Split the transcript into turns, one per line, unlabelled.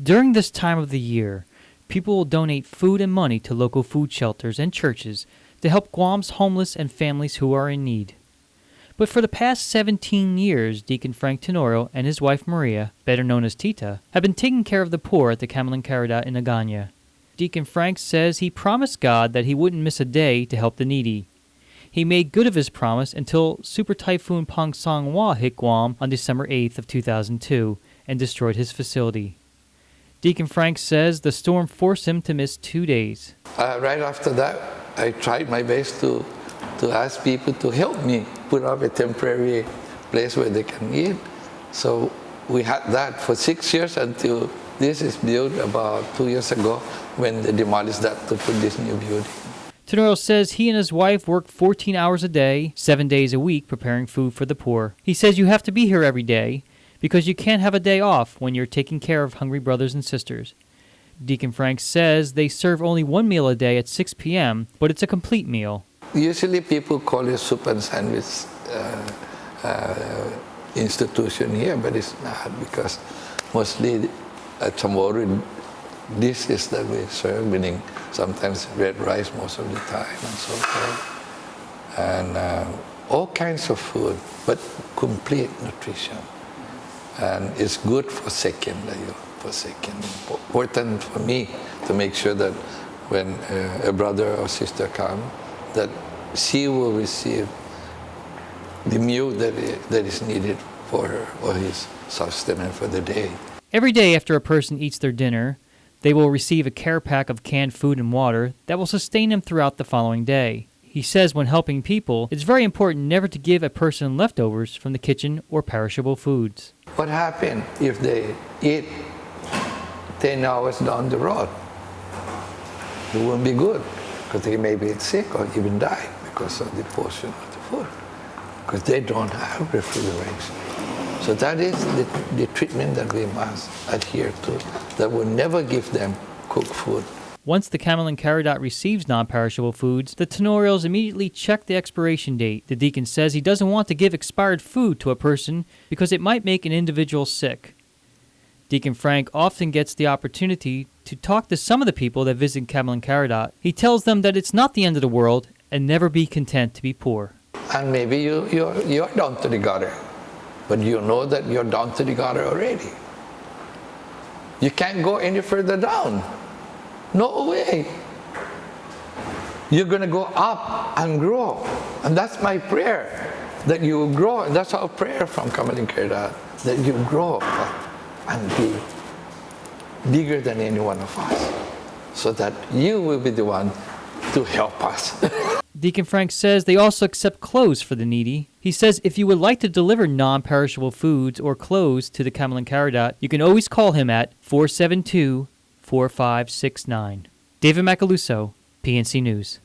During this time of the year, people will donate food and money to local food shelters and churches to help Guam's homeless and families who are in need. But for the past 17 years, Deacon Frank Tenorio and his wife Maria, better known as Tita, have been taking care of the poor at the Kamalen in Agana. Deacon Frank says he promised God that he wouldn't miss a day to help the needy. He made good of his promise until Super Typhoon Pangsangwa hit Guam on December 8th of 2002 and destroyed his facility. Deacon Frank says the storm forced him to miss 2 days.
Right after that, I tried my best to ask people to help me put up a temporary place where they can eat. So we had that for 6 years until this is built about 2 years ago when they demolished that to put this new building.
Tenorio says he and his wife work 14 hours a day, 7 days a week preparing food for the poor. He says you have to be here every day because you can't have a day off when you're taking care of hungry brothers and sisters. Deacon Frank says they serve only one meal a day at 6 p.m., but it's a complete meal.
Usually people call it soup and sandwich institution here, but it's not because mostly at Chamorro, dishes that we serve, meaning sometimes red rice most of the time and so forth. And all kinds of food, but complete nutrition. And it's good for second. Important for me to make sure that when a brother or sister comes, that she will receive the meal that is needed for her or his sustenance for the day.
Every day after a person eats their dinner, they will receive a care pack of canned food and water that will sustain them throughout the following day. He says when helping people, it's very important never to give a person leftovers from the kitchen or perishable foods.
What happens if they eat 10 hours down the road? It won't be good because they may be sick or even die because of the portion of the food, because they don't have refrigeration. So that is the treatment that we must adhere to, that will never give them cooked food.
Once the Kamalen receives non-perishable foods, the Tenorios immediately check the expiration date. The deacon says he doesn't want to give expired food to a person because it might make an individual sick. Deacon Frank often gets the opportunity to talk to some of the people that visit Kamalen. He tells them that it's not the end of the world and never be content to be poor.
And maybe you're down to the gutter, but you know that you're down to the gutter already. You can't go any further down. No way. You're going to go up and grow. And that's my prayer, that you will grow. And that's our prayer from Kamalen, that you grow and be bigger than any one of us, so that you will be the one to help us.
Deacon Frank says they also accept clothes for the needy. He says if you would like to deliver non-perishable foods or clothes to the Kamalen, you can always call him at 472-4569. David Macaluso, PNC News.